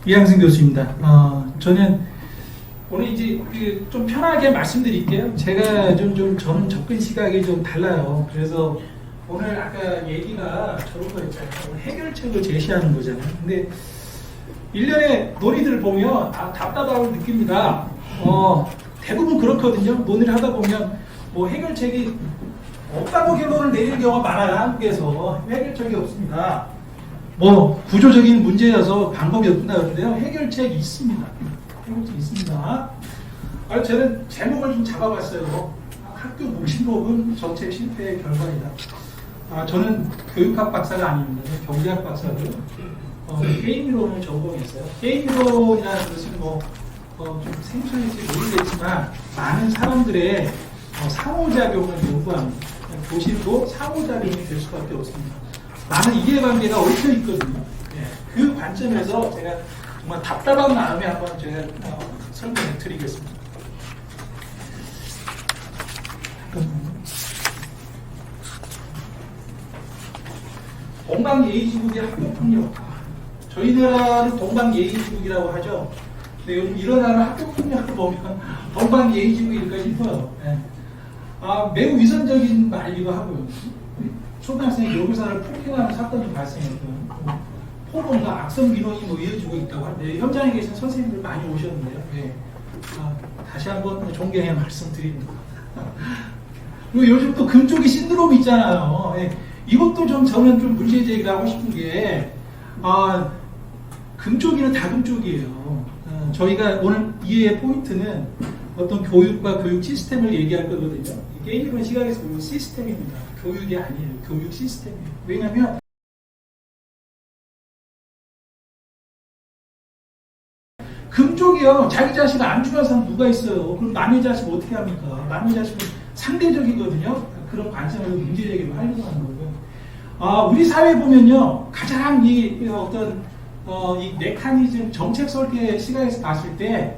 이항승 교수입니다. 저는 오늘 이제 좀 편하게 말씀드릴게요. 제가 저는 접근 시각이 좀 달라요. 그래서 오늘 아까 얘기가 저런 거였잖아요. 해결책을 제시하는 거잖아요. 근데 일련의 논의들을 보면 답답함을 느낍니다. 대부분 그렇거든요. 논의를 하다 보면 뭐 해결책이 없다고 결론을 내리는 경우가 많아요. 한국에서 해결책이 없습니다. 뭐 구조적인 문제여서 방법이 없다 그러는데요. 해결책이 있습니다. 해결책이 있습니다. 저는 제목을 좀 잡아봤어요. 학교 묵신록은 정책 실패의 결과이다. 저는 교육학 박사가 아닙니다. 경제학 박사고요. 게임이론을 전공했어요. 게임이론이라는 것은 좀 생소할지 모르겠지만 많은 사람들의 상호작용을 연구합니다. 교실도 상호작용이 될 수밖에 없습니다. 많은 이해관계가 얽혀 있거든요. 그 관점에서 제가 정말 답답한 마음에 한번 제가 설명을 드리겠습니다. 동방예의지국의 학교폭력. 저희 나라는 동방예의지국이라고 하죠. 근데 요즘 일어나는 학교폭력을 보면 동방예의지국일까 싶어요. 매우 위선적인 말이기도 하고요. 초등학생이 여교사를 폭행하는 사건이 발생했고요. 폭언과 악성 민원이 이어지고 있다고 하는데 현장에 계신 선생님들 많이 오셨는데요. 다시 한번 존경의 말씀드립니다. 그리고 요즘 또 금쪽이 신드롬이 있잖아요. 이것도 저는 좀 문제 제기를 하고 싶은 게 금쪽이는 다 금쪽이에요. 저희가 오늘 이해의 포인트는 어떤 교육과 교육 시스템을 얘기할 거거든요. 게임이론 시각에서 보면 시스템입니다. 교육이 아니에요. 교육 시스템이에요. 왜냐하면 금쪽이요. 자기 자식을 안 죽여서 사람 누가 있어요. 그럼 남의 자식 어떻게 합니까? 남의 자식은 상대적이거든요. 그런 관점에서 문제 제기를 하려고 하는 거고요. 우리 사회 보면요. 가장 이 메커니즘 정책 설계 시각에서 봤을 때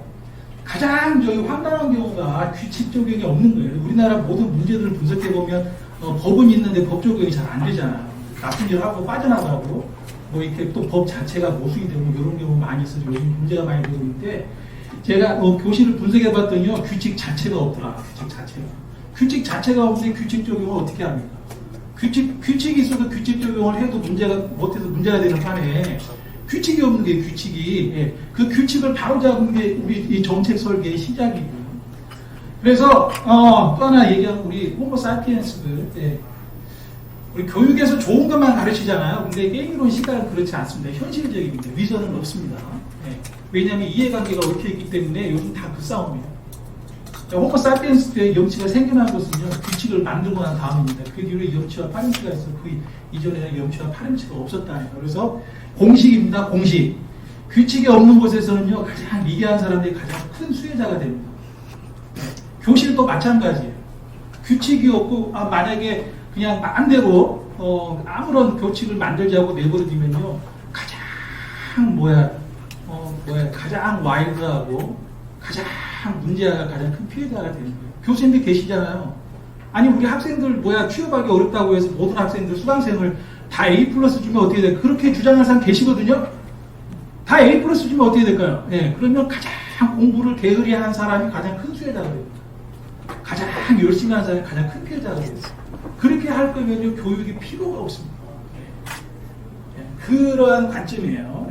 가장 황당한 경우가 규칙 적용이 없는 거예요. 우리나라 모든 문제들을 분석해 보면 법은 있는데 법 적용이 잘 안 되잖아요. 나쁜 일 하고 빠져나가고 뭐 이렇게 또 법 자체가 모순이 되고 이런 경우 많이 있어서 요즘 문제가 많이 되고 있는데 제가 교실을 분석해 봤더니요. 규칙 자체가 없더라. 규칙 자체가 없는데 규칙 적용을 어떻게 합니까? 규칙이 있어도 규칙 적용을 해도 못해서 문제가 되는 판에 규칙이 없는 게 규칙이 그 규칙을 바로잡은 게 우리 이 정책 설계의 시작이고요. 그래서 또 하나 얘기하면 우리 호모사피엔스들 우리 교육에서 좋은 것만 가르치잖아요. 근데 게임이론 시각은 그렇지 않습니다. 현실적입니다. 위선은 없습니다. 왜냐하면 이해관계가 얽혀 있기 때문에 요즘 다 그 싸움이에요. 호모사피엔스의 염치가 생겨난 것은요. 규칙을 만들고 난 다음입니다. 그 뒤로 염치와 파렴치가 있어. 그 이전에는 염치와 파렴치가 없었다니까. 그래서 공식입니다. 공식. 규칙이 없는 곳에서는요. 가장 미개한 사람들이 가장 큰 수혜자가 됩니다. 교실도 마찬가지예요. 규칙이 없고 만약에 그냥 마음대로 아무런 규칙을 만들자고 내버려두면요. 가장 와일드하고 가장 문제가 가장 큰 피해자가 되는 거예요. 교수님들 계시잖아요. 아니 우리 학생들 취업하기 어렵다고 해서 모든 학생들 수강생을 다 A+ 주면 어떻게 될까요? 그렇게 주장하는 사람 계시거든요. 다 A+ 주면 어떻게 될까요? 그러면 가장 공부를 게으리 하는 사람이 가장 큰 수혜자가 됩니다. 가장 열심히 하는 사람이 가장 큰 피해자가 됩니다. 그렇게 할 거면요. 교육이 필요가 없습니다. 그러한 관점이에요.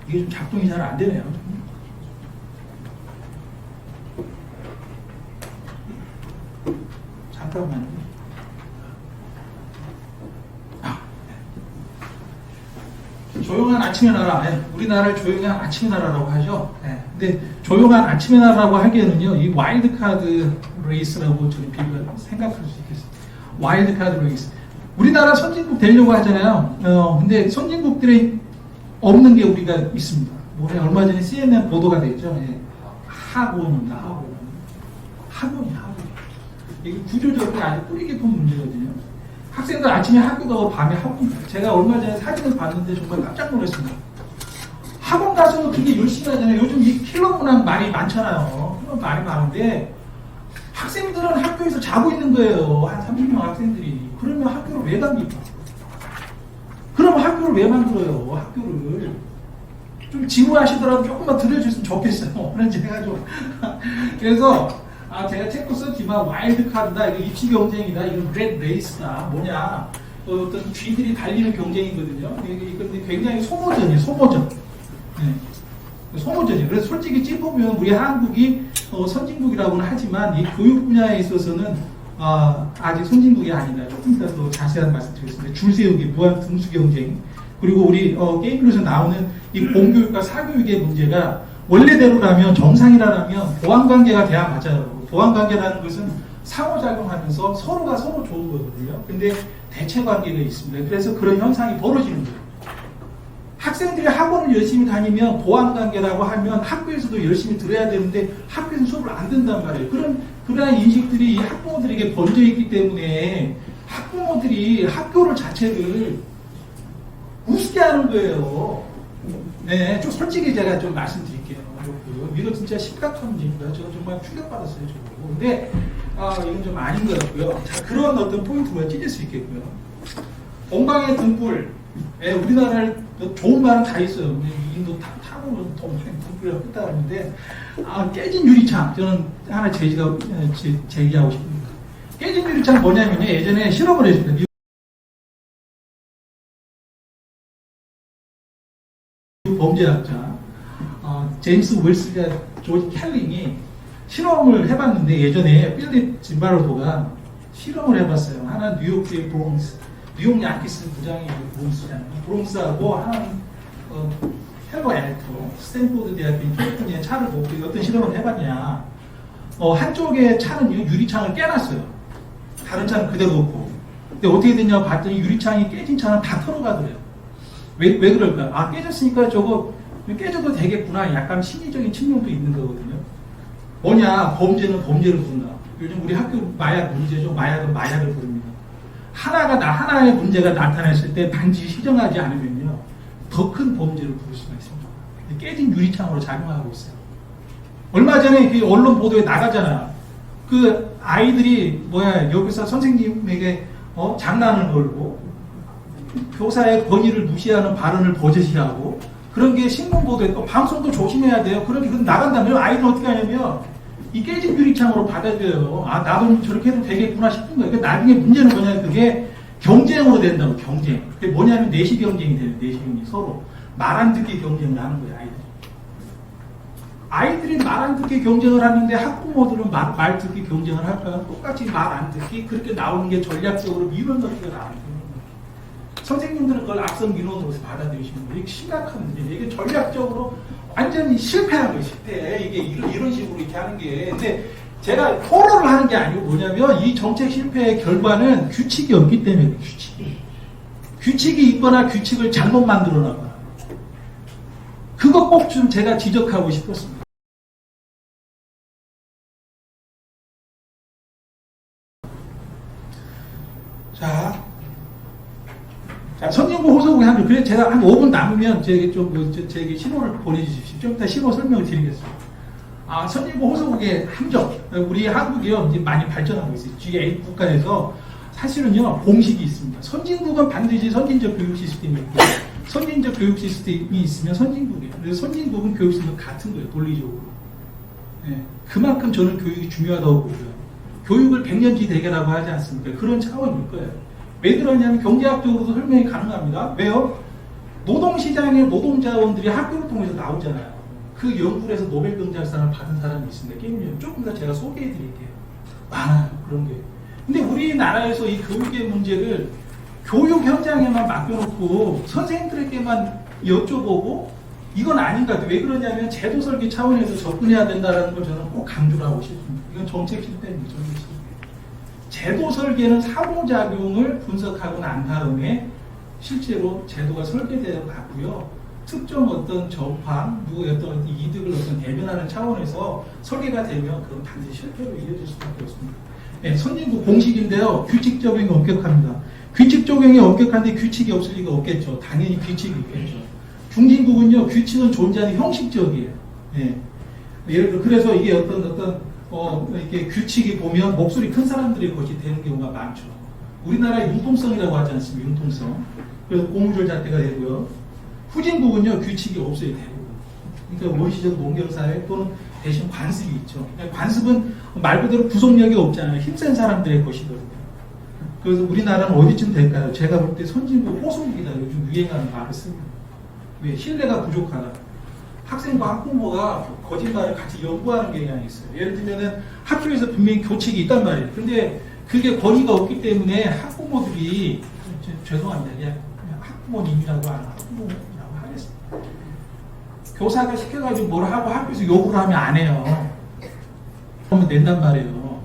이게 좀 작동이 잘 안 되네요. 잠깐만요. 조용한 아침의 나라. 우리나라를 조용한 아침의 나라라고 하죠. 근데 조용한 아침의 나라라고 하기에는요, 이 와일드카드 레이스라고 저는 생각할 수 있겠습니다. 와일드카드 레이스. 우리나라 선진국 되려고 하잖아요. 근데 선진국들이 없는 게 우리가 있습니다. 얼마 전에 CNN 보도가 됐죠. 학원이야. 이게 구조적으로 아주 뿌리 깊은 문제거든요. 학생들 아침에 학교 가고 밤에 학원. 제가 얼마 전에 사진을 봤는데 정말 깜짝 놀랐습니다. 학원 가서도 되게 열심히 하잖아요. 요즘 이 킬러 문화 말이 많잖아요. 말이 많은데 학생들은 학교에서 자고 있는 거예요. 한 30명 학생들이. 그러면 학교를 왜 갑니까? 그러면 학교를 왜 만들어요? 학교를. 좀 지루하시더라도 조금만 들려주셨으면 좋겠어요. 그런지 제가 좀. 그래서, 제가 책도 썼지만, 와일드 카드다, 이거 입시 경쟁이다, 이거 레드 레이스다, 뭐냐. 어떤 쥐들이 달리는 경쟁이거든요. 이게 굉장히 소모전이에요, 소모전. 네. 소모전이에요. 그래서 솔직히 찝으면 우리 한국이 선진국이라고는 하지만 이 교육 분야에 있어서는 아직 선진국이 아니다. 조금 이따 더 자세한 말씀 드리겠습니다. 줄 세우기, 무한 등수 경쟁. 그리고 우리 게임에서 나오는 이 공교육과 사교육의 문제가 원래대로라면 정상이라면 보완관계가 돼야 맞아요. 보완관계라는 것은 상호작용하면서 서로가 서로 좋은 거거든요. 근데 대체관계가 있습니다. 그래서 그런 현상이 벌어지는 거예요. 학생들이 학원을 열심히 다니면 보완관계라고 하면 학교에서도 열심히 들어야 되는데 학교에서 수업을 안 듣는단 말이에요. 그러한 인식들이 이 학부모들에게 번져 있기 때문에 학부모들이 학교를 자체를 우습게 하는 거예요. 네, 좀 솔직히 제가 좀 말씀드릴게요. 이거 진짜 심각한 문제입니다. 제가 정말 충격받았어요. 저거. 근데 이건 좀 아닌 것 같고요. 자, 그런 어떤 포인트가 찢을 수 있겠고요. 공방의 등불. 우리나라를 좋은 말은 다 있어요. 인도 타고는 등불이라고 했다는데 깨진 유리창. 저는 하나 제기하고 싶습니다. 깨진 유리창 뭐냐면요. 예전에 실험을 했습니다. 범죄학자 제임스 웰스가 조지 캘링이 실험을 해봤는데 예전에 필립 짐바르도가 실험을 해봤어요. 하나 뉴욕주의 브롱스, 뉴욕 양키스 부장이 브롱스잖아요. 브롱스하고 하나는 헬로 엘토, 스탠포드 대학교 캘리포니아 차를 보고 어떤 실험을 해봤냐. 한쪽의 차는 유리창을 깨놨어요. 다른 차는 그대로 놓고. 근데 어떻게 됐냐고 봤더니 유리창이 깨진 차는 다 털어가더래요. 왜 그럴까? 깨졌으니까 저거 깨져도 되겠구나. 약간 심리적인 측면도 있는 거거든요. 뭐냐? 범죄는 범죄를 부른다. 요즘 우리 학교 마약 문제죠. 마약은 마약을 부릅니다. 하나의 문제가 나타났을 때 반드시 시정하지 않으면요. 더 큰 범죄를 부를 수가 있습니다. 깨진 유리창으로 작용하고 있어요. 얼마 전에 그 언론 보도에 나가잖아. 그 아이들이 여기서 선생님에게 장난을 걸고 교사의 권위를 무시하는 발언을 버젓이하고 그런 게 신문 보도에 또 방송도 조심해야 돼요. 그런데 그건 나간다면 아이들은 어떻게 하냐면 이 깨진 유리창으로 받아들여요. 나도 저렇게 해도 되겠구나 싶은 거예요. 그러니까 나중에 문제는 뭐냐면 그게 경쟁으로 된다고. 경쟁. 그게 뭐냐면 내시 경쟁이 돼요. 내시 경쟁이 서로 말 안 듣기 경쟁을 하는 거예요. 아이들이 말 안 듣기 경쟁을 하는데 학부모들은 말 듣기 경쟁을 할까요? 똑같이 말 안 듣기 그렇게 나오는 게 전략적으로 민원 넣기가 나오는 거예요. 선생님들은 그걸 악성 민원으로서 받아들이시는 거예요. 이게 심각한 문제예요. 이게 전략적으로 완전히 실패한 거예요. 실패. 이게 이런 식으로 이렇게 하는 게. 근데 제가 토론을 하는 게 아니고 뭐냐면 이 정책 실패의 결과는 규칙이 없기 때문에 규칙이 있거나 규칙을 잘못 만들어 놨거나 그거 꼭 좀 제가 지적하고 싶었습니다. 자, 선진국 호소국에 그래서 제가 한 5분 남으면 제게 제게 신호를 보내주십시오. 좀 이따 신호 설명을 드리겠습니다. 선진국 호소국의 함정. 우리 한국이요, 이제 많이 발전하고 있어요. G8 국가에서 사실은요, 공식이 있습니다. 선진국은 반드시 선진적 교육 시스템이 있고, 선진적 교육 시스템이 있으면 선진국이에요. 그래서 선진국은 교육 시스템은 같은 거예요, 논리적으로. 네, 그만큼 저는 교육이 중요하다고 보고요. 교육을 100년지 대계라고 하지 않습니까? 그런 차원일 거예요. 왜 그러냐면 경제학적으로도 설명이 가능합니다. 왜요? 노동시장에 노동자원들이 학교를 통해서 나오잖아요. 그 연구를 해서 노벨 경제학상을 받은 사람이 있습니다. 게임을 조금 더 제가 소개해 드릴게요. 많아요. 그런 게. 근데 우리나라에서 이 교육의 문제를 교육 현장에만 맡겨놓고 선생님들에게만 여쭤보고 이건 아닌가. 왜 그러냐면 제도 설계 차원에서 접근해야 된다는 걸 저는 꼭 강조를 하고 싶습니다. 이건 정책 실패입니다. 정책 실패. 제도 설계는 상호작용을 분석하고 난 다음에 실제로 제도가 설계되어 갔고요. 특정 어떤 정황, 누구의 어떤 이득을 대변하는 차원에서 설계가 되면 그건 반드시 실패로 이어질 수밖에 없습니다. 네, 선진국 공식인데요. 규칙 적용이 엄격합니다. 규칙 적용이 엄격한데 규칙이 없을 리가 없겠죠. 당연히 규칙이 있겠죠. 중진국은요, 규칙은 존재하는 형식적이에요. 네. 예를 들어, 그래서 이게 어떤 이렇게 규칙이 보면 목소리 큰 사람들의 것이 되는 경우가 많죠. 우리나라 융통성이라고 하지 않습니까? 융통성. 그래서 고무줄 잣대가 되고요. 후진국은요, 규칙이 없어요, 대부분. 그러니까 원시적 농경사회 또는 대신 관습이 있죠. 관습은 말 그대로 구속력이 없잖아요. 힘센 사람들의 것이거든요. 그래서 우리나라는 어디쯤 될까요? 제가 볼 때 선진국 호소국이다. 요즘 유행하는 말을 씁니다. 왜? 신뢰가 부족하다. 학생과 학부모가 거짓말을 같이 연구하는 경향이 있어요. 예를 들면은 학교에서 분명히 교칙이 있단 말이에요. 근데 그게 권위가 없기 때문에 학부모들이, 죄송합니다. 그냥 학부모님이라고 하나, 학부모라고 하겠습니다. 교사가 시켜가지고 뭘 하고 학교에서 요구를 하면 안 해요. 그러면 낸단 말이에요.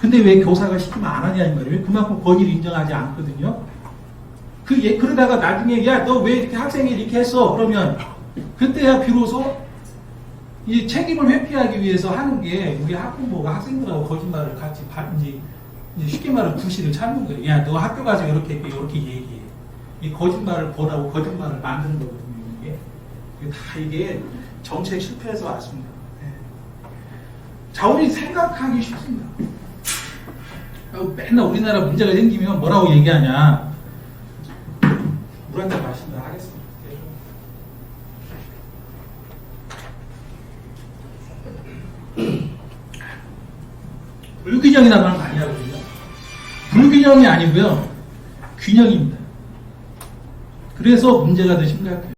근데 왜 교사가 시키면 안 하냐는 말이에요. 그만큼 권위를 인정하지 않거든요. 그러다가 나중에, 야, 너 왜 이렇게 학생이 이렇게 했어? 그러면 그때야 비로소 이 책임을 회피하기 위해서 하는 게 우리 학부모가 학생들하고 거짓말을 같이 이제 쉽게 말하면 구실을 찾는 거예요. 야, 너 학교 가서 이렇게 얘기해. 이 거짓말을 보라고 거짓말을 만드는 거거든요. 이게 정책 실패에서 왔습니다. 네. 자, 우리 생각하기 쉽습니다. 맨날 우리나라 문제가 생기면 뭐라고 얘기하냐. 물 한잔 마신다 하겠습니다. 불균형이라는 말 많이 하거든요. 불균형이 아니고요, 균형입니다. 그래서 문제가 더 심각해요.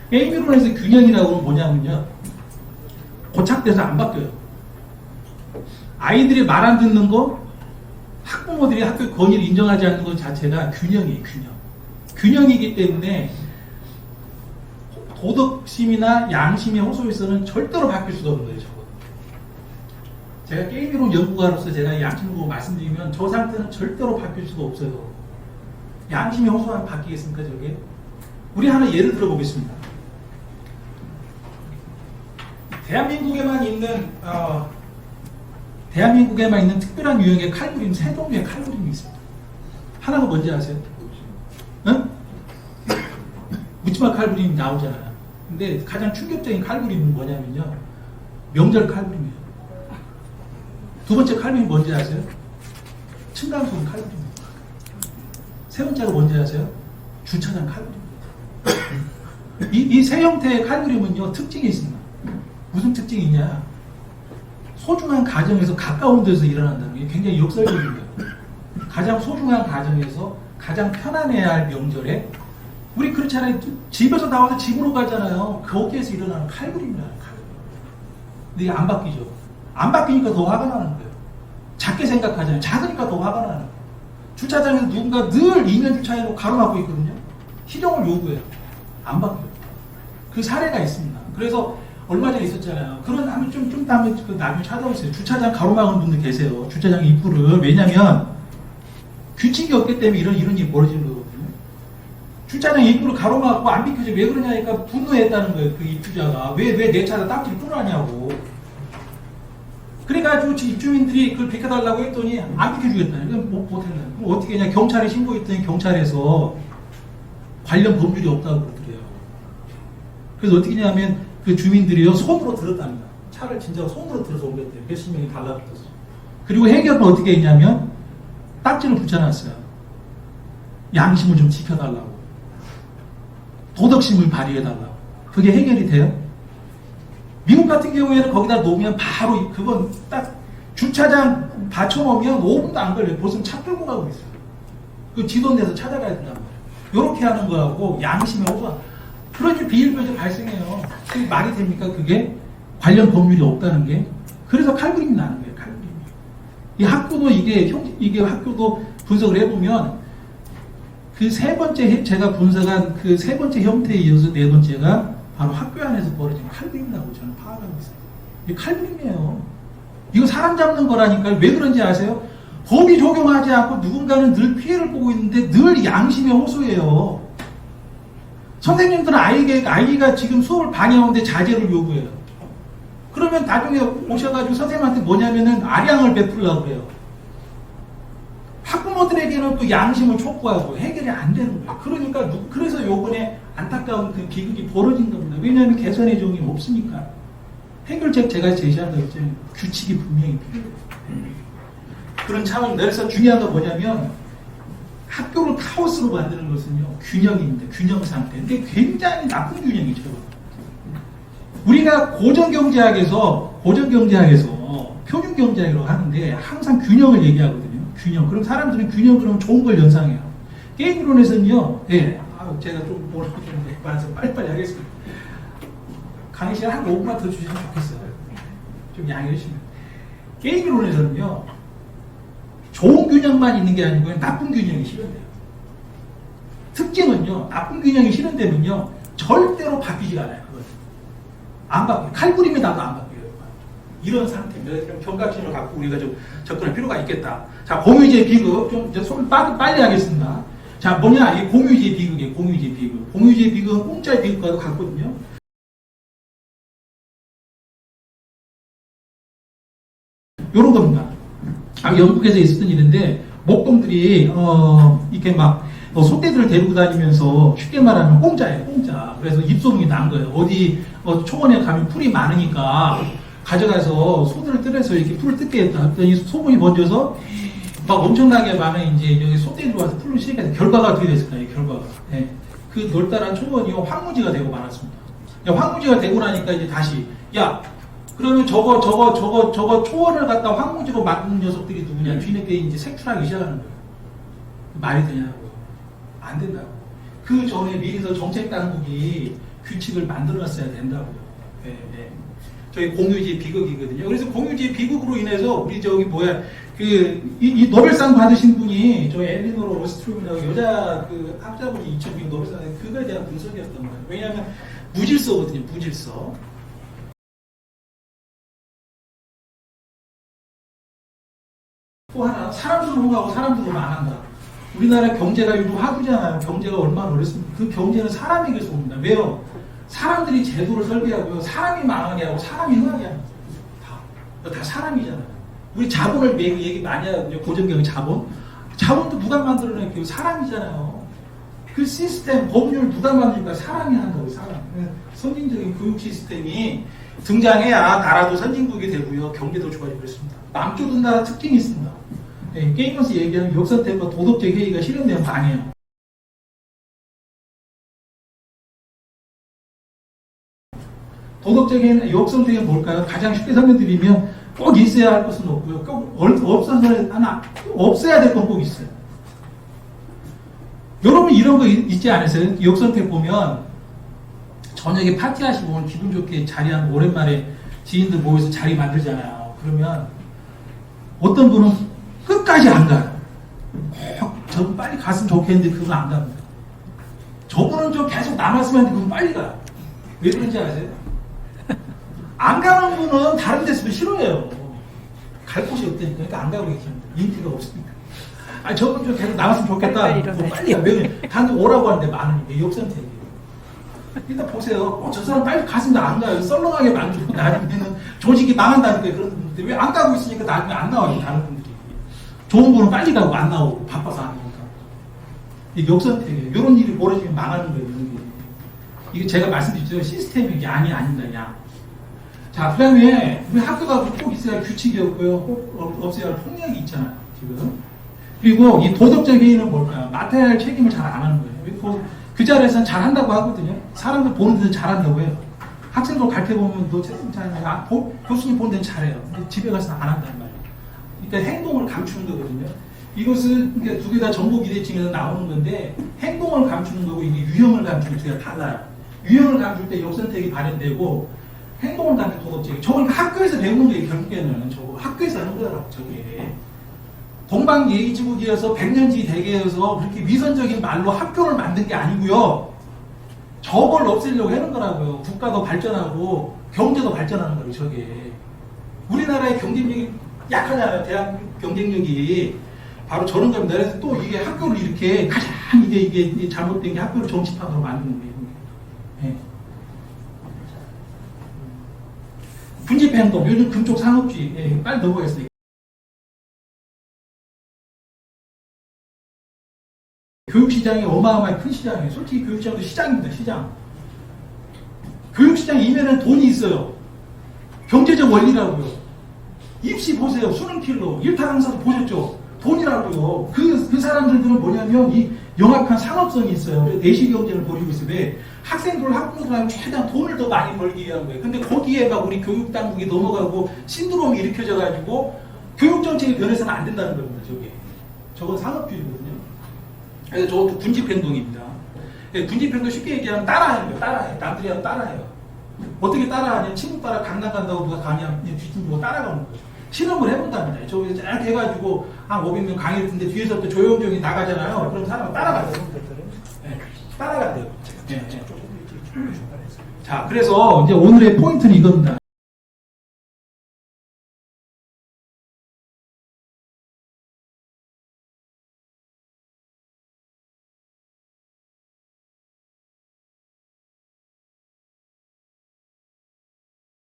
게임 이론에서 균형이라고 하면 뭐냐면요, 고착돼서 안 바뀌어요. 아이들이 말 안 듣는 거, 학부모들이 학교 권위를 인정하지 않는 것 자체가 균형이에요, 균형. 균형이기 때문에 도덕심이나 양심의 호소에서는 절대로 바뀔 수가 없는 거예요, 저거. 제가 게임이론 연구가로서 제가 양심을 보고 말씀드리면 저 상태는 절대로 바뀔 수가 없어요. 양심의 호소하면 바뀌겠습니까, 저게? 우리 하나 예를 들어보겠습니다. 대한민국에만 있는 특별한 유형의 칼부림, 세 종류의 칼부림이 있습니다. 하나가 뭔지 아세요? 응? 묻지마 칼부림이 나오잖아요. 근데 가장 충격적인 칼부림은 뭐냐면요, 명절 칼부림이에요. 두 번째 칼부림이 뭔지 아세요? 층간소음 칼부림입니다. 세 번째가 뭔지 아세요? 주차장 칼부림입니다. 이 세 형태의 칼부림은요, 특징이 있습니다. 무슨 특징이 있냐? 소중한 가정에서 가까운 데서 일어난다는 게 굉장히 역설적인 거예요. 가장 소중한 가정에서 가장 편안해야 할 명절에 우리 그렇잖아요. 집에서 나와서 집으로 가잖아요. 거기에서 일어나는 칼부림이라는 칼부림. 근데 이게 안 바뀌죠. 안 바뀌니까 더 화가 나는 거예요. 작게 생각하잖아요. 작으니까 더 화가 나는 거예요. 주차장에서 누군가 늘 이면 주차해놓고 가로막고 있거든요. 희정을 요구해요. 안 바뀌어요. 그 사례가 있습니다. 그래서 얼마 전에 있었잖아요. 그런 하면 좀 다음에 나중에 찾아오세요. 주차장 가로막은 분들 계세요. 주차장 입구를. 왜냐면 규칙이 없기 때문에 이런 일이 벌어지는 거거든요. 주차장 입구를 가로막고 안 비켜줘. 왜 그러냐니까 분노했다는 거예요. 그 입주자가. 왜 내 차에다 딱지를 끊어놨냐고. 그래가지고 입주민들이 그걸 비켜달라고 했더니 안 비켜주겠다는 거예요. 못했나요? 그럼 어떻게 했냐. 경찰에 신고했더니 경찰에서 관련 법률이 없다고 그러더래요. 그래서 어떻게 했냐면 그 주민들이요, 손으로 들었답니다. 차를 진짜 손으로 들어서 옮겼대요. 몇십 명이 달라붙어서. 그리고 해결은 어떻게 했냐면 딱지를 붙여놨어요. 양심을 좀 지켜달라고. 도덕심을 발휘해달라고. 그게 해결이 돼요? 미국 같은 경우에는 거기다 놓으면 바로 그건 딱 주차장 받쳐놓으면 5분도 안 걸려요. 벌써 차 끌고 가고 있어요. 그 지도 내서 찾아가야 된단 말이에요. 이렇게 하는 거하고 양심의 호소한 그런 비일비재가 발생해요. 그게 말이 됩니까? 그게 관련 법률이 없다는 게. 그래서 칼부림이 나는 거예요. 칼부림이. 이 학교도 이게 학교도 분석을 해보면 그 세 번째 제가 분석한 그 세 번째 형태에 이어서 네 번째가 바로 학교 안에서 벌어진 칼부림이라고 저는 파악하고 있어요. 이게 칼부림이에요. 이거 사람 잡는 거라니까요. 왜 그런지 아세요? 법이 적용하지 않고 누군가는 늘 피해를 보고 있는데 늘 양심의 호소예요. 선생님들은 아이가 지금 수업을 방해하는데 자제를 요구해요. 그러면 나중에 오셔가지고 선생님한테 뭐냐면은 아량을 베풀려고 그래요. 학부모들에게는 또 양심을 촉구하고 해결이 안 되는 거예요. 그러니까 그래서 요번에 안타까운 그 비극이 벌어진 겁니다. 왜냐하면 개선의 종이 없으니까. 해결책 제가 제시한다고 했잖아요. 규칙이 분명히 필요해요. 그런 차원입니다. 그래서 중요한 건 뭐냐면 학교를 카오스로 만드는 것은요, 균형입니다. 균형 상태. 근데 굉장히 나쁜 균형이죠. 우리가 고전경제학에서 표준경제학이라고 하는데 항상 균형을 얘기하거든요. 균형. 그럼 사람들은 균형 그러면 좋은 걸 연상해요. 게임 이론에서는요, 제가 좀 뭐라고 좀 말해서 빨리빨리 하겠습니다. 강의 시간 한 5분만 더 주시면 좋겠어요. 좀 양해해 주시면. 게임 이론에서는요, 좋은 균형만 있는 게 아니고 나쁜 균형이 실현돼요. 특징은요, 나쁜 균형이 실현되면요, 절대로 바뀌지가 않아요. 그건. 안 바뀌어요. 칼부림이 나도 안 바뀌어요. 이런 상태입니다. 경각심을 갖고 우리가 좀 접근할 필요가 있겠다. 자, 공유제 비극, 손을 빨리 하겠습니다. 자, 뭐냐, 이 공유제 비극이에요. 공유제 비극. 공유제 비극은 공짜의 비극과도 같거든요. 요런 겁니다. 영국에서 있었던 일인데, 목동들이, 이렇게 막, 소떼들을 데리고 다니면서 쉽게 말하면 공짜예요, 공짜. 그래서 입소문이 난 거예요. 어디, 초원에 가면 풀이 많으니까 가져가서 소들을 뜯어서 이렇게 풀을 뜯게 했다. 했더니 소문이 번져서 막 엄청나게 많은 이제 여기 소떼들이 와서 풀을 시작해서 결과가 어떻게 됐을까요, 결과가. 네. 그 놀다란 초원이 황무지가 되고 말았습니다. 황무지가 되고 나니까 이제 다시, 그러면 저거 초원을 갖다 황무지로 만든 녀석들이 누구냐? 뒤늦게 이제 색출하기 시작하는 거예요. 말이 되냐고요. 안 된다고. 그 전에 미리서 정책 당국이 규칙을 만들어놨어야 된다고요. 네. 저희 공유제 비극이거든요. 그래서 공유제 비극으로 인해서 우리 이 노벨상 받으신 분이 저 엘리노르 오스트롬이라고 여자 그 학자분이 2006 노벨상 그거에 대한 분석이었던 거예요. 왜냐하면 무질서거든요. 무질서. 또 하나, 사람 수를 홍하고 사람 수를 안 한다. 우리나라 경제가 요즘 하부잖아요. 경제가 얼마나 어렵습니까? 그 경제는 사람에게서 옵니다. 왜요? 사람들이 제도를 설계하고요. 사람이 망하게 하고 사람이 흥하게 합니다. 다 사람이잖아요. 우리 자본을 얘기 많이 하거든요. 고전경의 자본. 자본도 누가 만들어냈고요? 사람이잖아요. 그 시스템, 법률 누가 만드니까 사람이 한다고, 사람. 선진적인 교육 시스템이 등장해야 나라도 선진국이 되고요. 경제도 좋아지고 있습니다. 남쪽은 나라 특징이 있습니다. 게임에서 얘기하는 역선택과 도덕적 회의가 실현되면 망해요. 도덕적인 역선택은 뭘까요? 가장 쉽게 설명드리면 꼭 있어야 할 것은 없고요. 꼭 없어야 될 건 꼭 있어요. 여러분 이런 거 있지 않으세요? 역선택 보면 저녁에 파티하시고 오늘 기분 좋게 자리한 오랜만에 지인들 모여서 자리 만들잖아요. 그러면 어떤 분은 끝까지 안 가요. 저분 빨리 갔으면 좋겠는데 그분 안 갑니다. 저분은 좀 계속 남았으면 하는데 그분 빨리 가요. 왜 그런지 아세요? 안 가는 분은 다른 데 있으면 싫어해요. 갈 곳이 없다니까. 그러니까 안 가고 계십니다. 인기가 없으니까. 저분 좀 계속 남았으면 좋겠다. 빨리 가. 왜? 다들 오라고 하는데 많으니까. 역선택이에요. 일단 보세요. 저 사람 빨리 갔으면 안 가요. 썰렁하게 만들고 나중에는 조직이 망한다니까. 그런 분들 왜 안 가고 있으니까 나중에 안 나와요. 다른 분들이. 좋은 분은 빨리 가고 안 나오고 바빠서 안 나오니까. 이게 역선택이에요. 이런 일이 벌어지면 망하는 거예요. 이게 제가 말씀드렸죠. 시스템이 양이 아닙니다. 양. 자, 그 다음에 우리 학교가 꼭 있어야 할 규칙이 없고요. 꼭 없어야 할 폭력이 있잖아요. 지금. 그리고 이 도덕적 회의는 뭘까요? 맡아야 할 책임을 잘 안 하는 거예요. 그 자리에서는 잘 한다고 하거든요. 사람들 보는 데는 잘한다고 해요. 학생들 가르쳐보면 너 책임 잘해요. 교수님 보는 데는 잘해요. 근데 집에 가서는 안 한단 말이에요. 그러니까 행동을 감추는 거거든요. 이것은 그러니까 두 개 다 정보 기대칭에서 나오는 건데 행동을 감추는 거고 이게 유형을 감추는 두 개가 달라요. 유형을 감출 때 역선택이 발현되고 행동을 감출 도덕적이. 저건 학교에서 배우는 거예요. 결국에는 저거 학교에서 하는 거라고 저게. 동방예의지국이어서 백년지 대계여서 그렇게 위선적인 말로 학교를 만든 게 아니고요. 저걸 없애려고 하는 거라고요. 국가도 발전하고 경제도 발전하는 거예요. 저게. 우리나라의 경쟁력이 약하잖아요. 대한민국 경쟁력이. 바로 저런 겁니다. 그래서 또 이게 학교를 이렇게 가장 이게 잘못된 게 학교를 정치판으로 만드는 거예요. 네. 군집 행동, 요즘 금쪽 상업주의. 빨리 넘어가겠습니다. 교육시장이 어마어마하게 큰 시장이에요. 솔직히 교육시장도 시장입니다. 시장. 교육시장 이면에는 돈이 있어요. 경제적 원리라고요. 입시 보세요. 수능 킬러. 일타 강사도 보셨죠? 돈이라고요. 그 사람들은 뭐냐면 이 명확한 상업성이 있어요. 내시 경쟁을 벌이고 있어요. 왜? 학생들 학부모들하고 최대한 돈을 더 많이 벌기 위한 거예요. 근데 거기에 막 우리 교육당국이 넘어가고 신드롬이 일으켜져가지고 교육정책이 변해서는 안 된다는 겁니다. 저건 상업주의거든요. 그래서 저것도 군집행동입니다. 군집행동 쉽게 얘기하면 따라하는 거예요. 따라해. 남들이 하면 따라해요. 어떻게 따라하냐면 친구 따라 강남 간다고 누가 가냐 뒤집 보고 따라가는 거예요. 실험을 해본답니다. 저기서 쫙 해가지고 한 500명 강의를 듣는데 뒤에서부터 조용조용히 나가잖아요. 그럼 사람은 따라가요. 네, 따라가야 돼요. 네. 자, 그래서 이제 오늘의 포인트는 이겁니다.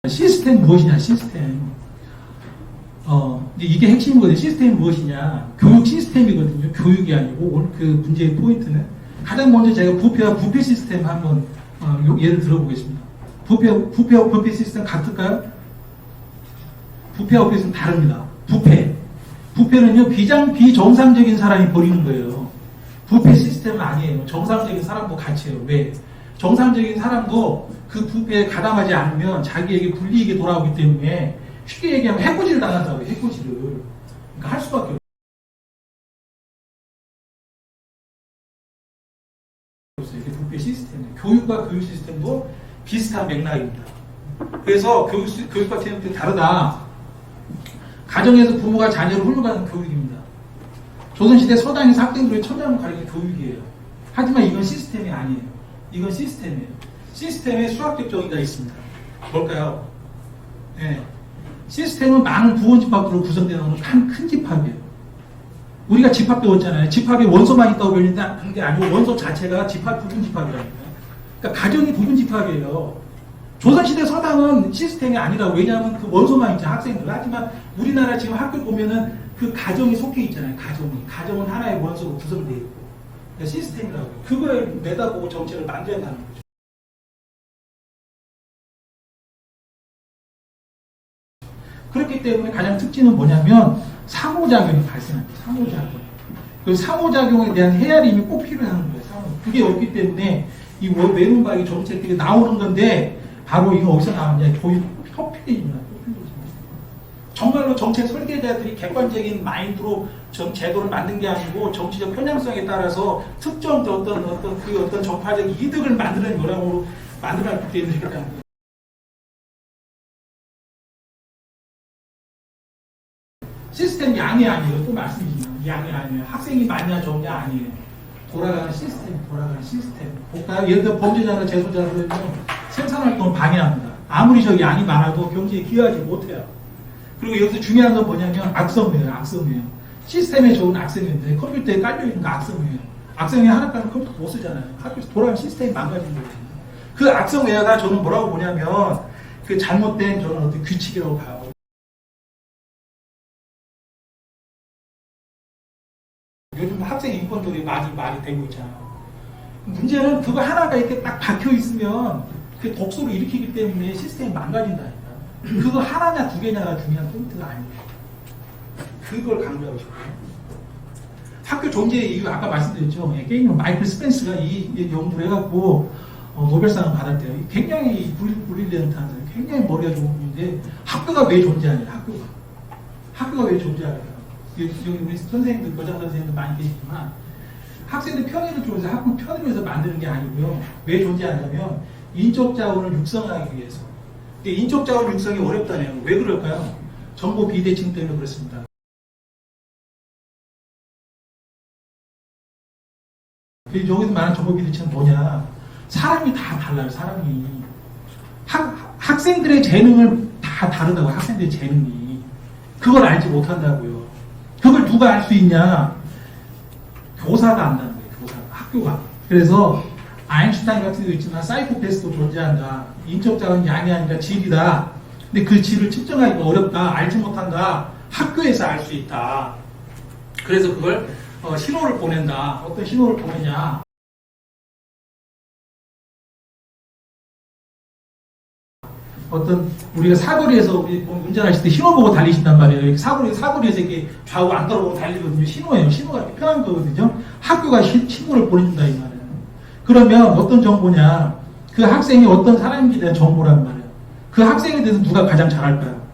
시스템 무엇이냐, 시스템. 이게 핵심이거든요. 시스템이 무엇이냐. 교육 시스템이거든요. 교육이 아니고, 오늘 그 문제의 포인트는. 가장 먼저 제가 부패와 부패 시스템 한번, 예를 들어보겠습니다. 부패와 부패 시스템 같을까요? 부패와 부패 시스템 다릅니다. 부패는요, 비정상적인 사람이 벌이는 거예요. 부패 시스템은 아니에요. 정상적인 사람도 같이 해요. 왜? 정상적인 사람도 그 부패에 가담하지 않으면 자기에게 불리익이 돌아오기 때문에 쉽게 얘기하면 해코지를 당한다고요. 해코지를. 그러니까 할 수밖에 없어요. 이게 부패 시스템이에요. 교육과 교육 시스템도 비슷한 맥락입니다. 그래서 교육과 시스템이 다르다. 가정에서 부모가 자녀를 훌륭한 교육입니다. 조선시대 서당에서 학생들의 천장을 가리는 교육이에요. 하지만 이건 시스템이 아니에요. 이건 시스템이에요. 시스템에 수학적 정의가 있습니다. 뭘까요? 네. 시스템은 많은 부원집합으로 구성되는 큰 집합이에요. 우리가 집합 배웠잖아요. 집합이 원소만 있다고 배우는 게 아니고 원소 자체가 부분 집합이랍니다. 그러니까 가정이 부분 집합이에요. 조선시대 서당은 시스템이 아니라고. 왜냐하면 그 원소만 있잖아요. 학생들. 하지만 우리나라 지금 학교 보면은 그 가정이 속해 있잖아요. 가정은 하나의 원소로 구성되어 있고. 그러니까 시스템이라고. 그걸 내다보고 정책을 만들어야 하는 거죠. 그렇기 때문에 가장 특징은 뭐냐면 상호작용이 발생합니다. 상호작용. 그 상호작용에 대한 헤아림이 꼭 필요한 거예요. 그게 없기 때문에 이 외문과의 정책들이 나오는 건데 바로 이거 어디서 나왔냐? 교육 포퓰리즘입니다. 정말로 정책 설계자들이 객관적인 마인드로 제도를 만든 게 아니고 정치적 편향성에 따라서 특정 어떤 정파적 이득을 만드는 요량으로 만들어놨기 때문에 그렇게 합니다. 시스템 양이 아니에요. 또 말씀드리면 양이 아니에요. 학생이 많냐 적냐 아니에요. 돌아가는 시스템. 볼까요? 예를 들어 범죄자나 재소자를 생산활동을 방해합니다. 아무리 저 양이 많아도 경제에 기여하지 못해요. 그리고 여기서 중요한 건 뭐냐면 악성이에요. 시스템에 좋은 악성인데 컴퓨터에 깔려있는 거 악성이에요. 악성이 하나까지 컴퓨터 못 쓰잖아요. 학교에서 돌아가는 시스템이 망가진 거예요. 그 악성외화가 저는 뭐라고 보냐면 그 잘못된 저는 어떤 규칙이라고 봐요. 요즘 학생 인권들이 많이 말이 되고 있잖아요. 문제는 그거 하나가 이렇게 딱 박혀 있으면 그 독소를 일으키기 때문에 시스템이 망가진다니까. 그거 하나냐 두 개냐가 중요한 포인트가 아니에요. 그걸 강조하고 싶어요. 학교 존재의 이유 아까 말씀드렸죠. 게임 마이클 스펜스가 이 연구를 해갖고 노벨상을 받았대요. 굉장히 브릴리언트한 사람, 굉장히 머리가 좋은 분인데 학교가 왜 존재하냐? 학교가 왜 존재할까? 여기 우리 선생님들, 교장 선생님들 많이 계시지만 학생들 편의를 위해서 학교 편의를 위해서 만드는 게 아니고요. 왜 존재하냐면 인적 자원을 육성하기 위해서. 근데 인적 자원 육성이 어렵다네요. 왜 그럴까요? 정보 비대칭 때문에 그렇습니다. 여기서 말하는 정보 비대칭은 뭐냐? 사람이 다 달라요. 사람이 학생들의 재능을 다 다르다고. 학생들의 재능이 그걸 알지 못한다고요. 그걸 누가 알 수 있냐? 교사가 안다는 거예요. 학교가. 그래서 아인슈타인 같은 경우도 있지만 사이코패스도 존재한다. 인적 자원이 양이 아니라 질이다. 근데 그 질을 측정하기가 어렵다. 알지 못한다. 학교에서 알 수 있다. 그래서 그걸 신호를 보낸다. 어떤 신호를 보내냐. 어떤 우리가 사거리에서 우리 운전하실 때 신호 보고 달리신단 말이에요. 이렇게 사거리에서 이렇게 좌우 안 떨어보고 달리거든요. 신호예요. 신호가 이렇게 편한 거거든요. 학교가 신호를 보낸다 이 말이에요. 그러면 어떤 정보냐? 그 학생이 어떤 사람인지에 대한 정보란 말이에요. 그 학생에 대해서 누가 가장 잘할까요?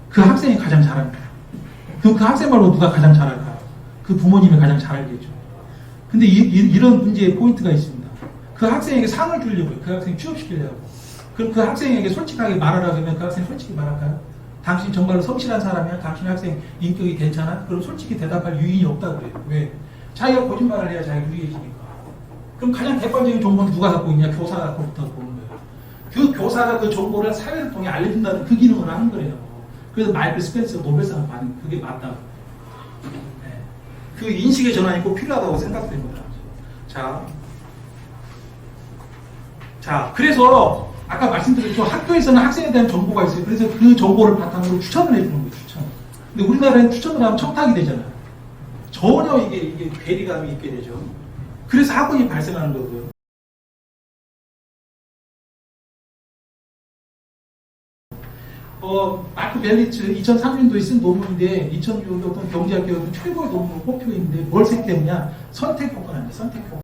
그 학생이 가장 잘할까요? 그 학생 말고 누가 가장 잘할까요? 그 부모님이 가장 잘 알겠죠. 근데 이런 문제의 포인트가 있습니다. 그 학생에게 상을 주려고요. 그 학생 취업시키려고. 그럼 그 학생에게 솔직하게 말하라 그러면 그 학생 솔직히 말할까요? 당신 정말로 성실한 사람이야? 당신 학생 인격이 괜찮아? 그럼 솔직히 대답할 유인이 없다고 그래요. 왜? 자기가 거짓말을 해야 자기가 유리해지니까. 그럼 가장 객관적인 정보는 누가 갖고 있냐? 교사가 갖고 있다고 보는 거예요. 그 교사가 그 정보를 사회를 통해 알려준다는 그 기능을 하는 거예요. 그래서 마이클 스펜서 노벨상을 받은 그게 맞다고. 네. 그 인식의 전환이 꼭 필요하다고 생각됩니다. 자, 그래서 아까 말씀드렸죠. 학교에서는 학생에 대한 정보가 있어요. 그래서 그 정보를 바탕으로 추천을 해주는 거예요. 추천. 근데 우리나라는 추천을 하면 청탁이 되잖아요. 전혀 이게 괴리감이 있게 되죠. 그래서 학원이 발생하는 거고요. 마크 벨리츠 2003년도에 쓴 논문인데 2006년 어떤 경제학계 어떤 최고의 논문으로 꼽히고 있는데 뭘 생각했냐? 선택 효과랍니다. 선택 효과.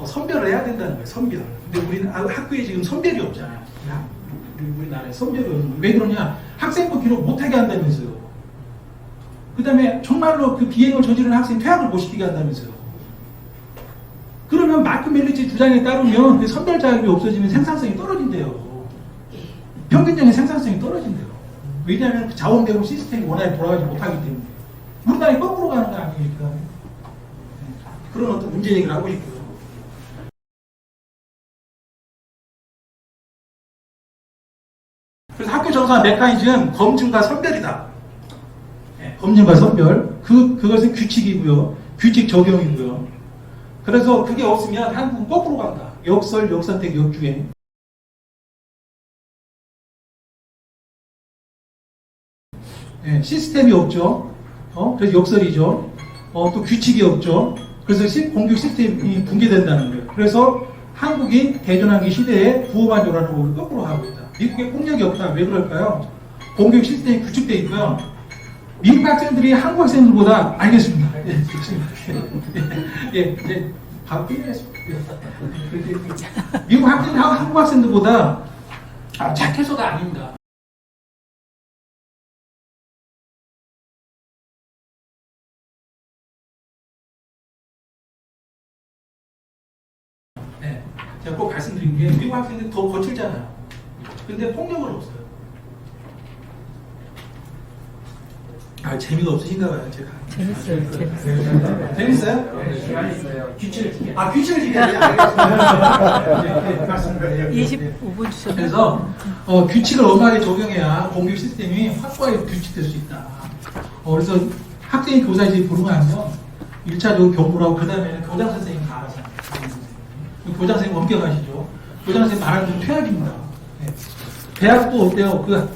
선별을 해야 된다는 거예요. 선별. 근데 우리는 학교에 지금 선별이 없잖아요. 우리나라에 선별이 없는 거예요. 왜 그러냐? 학생부 기록 못하게 한다면서요. 그 다음에 정말로 그 비행을 저지른 학생 퇴학을 못 시키게 한다면서요. 그러면 마크 멜리치 주장에 따르면 그 선별 자격이 없어지면 생산성이 떨어진대요. 평균적인 생산성이 떨어진대요. 왜냐하면 그 자원 배분 시스템이 원활히 돌아가지 못하기 때문에. 우리나라에 거꾸로 가는 거 아니니까. 그런 어떤 문제 얘기를 하고 싶고요. 그래서 학교 정사 메커니즘 검증과 선별이다. 네, 검증과 선별. 그것은 규칙이고요. 규칙 적용이고요. 그래서 그게 없으면 한국은 거꾸로 간다. 역설, 역선택, 역주행. 네, 시스템이 없죠. 그래서 역설이죠. 또 규칙이 없죠. 그래서 공격 시스템이 붕괴된다는 거예요. 그래서 한국이 대전환기 시대에 구호반조라는 걸 거꾸로 하고 있다. 미국에 폭력이 없다. 왜 그럴까요? 공격 시스템이 구축되어 있고요. 미국 학생들이 한국 학생들보다 알겠습니다. 예, 좋습니다. 예, 바로 끝내겠습니다. 미국 학생들이 한국 학생들보다 착해서가 아닙니다. 네, 제가 꼭 말씀드린 게 미국 학생들이 더 거칠잖아요. 근데 폭력은 없어요. 재미가 없으신가 봐요, 제가. 재밌어요. 재밌어요? 규칙을 지켜야 규칙을 지켜야 돼. 알겠습니다. 맞습니다. 25분 주셨나요? 그래서 규칙을 엄하게 적용해야 공격 시스템이 확고하게 규칙될 수 있다. 그래서 학생이 교사실에 부르면 1차적으로 경고를 하고 그 다음에는 교장 선생님이 다 알아서 합니다. 교장 선생님 엄격하시죠. 교장 선생님 말하는 건 퇴학입니다. 네. 대학도 어때요?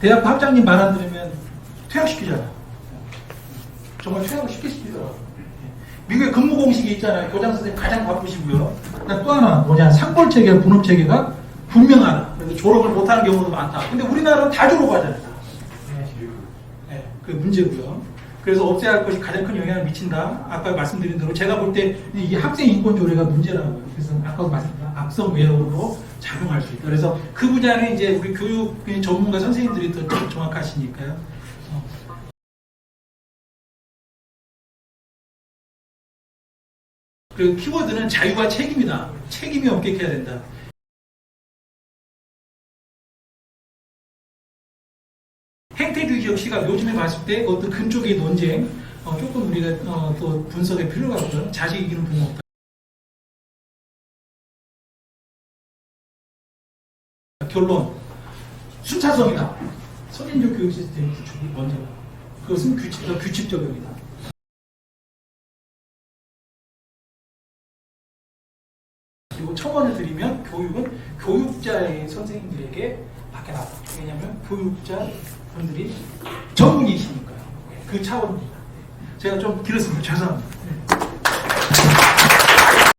대학 학장님 말 안 들으면 퇴학시키잖아요. 정말 퇴학을 쉽게 시키더라고요. 미국의 근무 공식이 있잖아요. 교장 선생님 가장 바쁘시고요. 또 하나 뭐냐? 상벌 체계와 분업 체계가 분명하다. 그래서 졸업을 못하는 경우도 많다. 근데 우리나라는 다 졸업하잖아요. 네, 그 문제고요. 그래서 없애야 할 것이 가장 큰 영향을 미친다. 아까 말씀드린 대로 제가 볼 때 이 학생 인권 조례가 문제라고요. 그래서 아까도 말씀드린 악성 외형으로 작용할 수 있다. 그래서 그 분야는 이제 우리 교육 전문가 선생님들이 더 정확하시니까요. 그리고 키워드는 자유와 책임이다. 책임이 엄격해야 된다. 행태주의적 시각, 요즘에 봤을 때 어떤 근쪽의 논쟁, 조금 우리가 또 분석에 필요가 없고요. 자식 이기는 부모 없다. 결론, 순차성이다. 선진적 교육 시스템 구축이 먼저다. 그것은 규칙 적용이다. 그리고 첨언을 드리면 선생님들에게 맡겨놨다. 왜냐하면 교육자 분들이 전문이시니까요. 그 차원입니다. 제가 좀 길었습니다. 죄송합니다.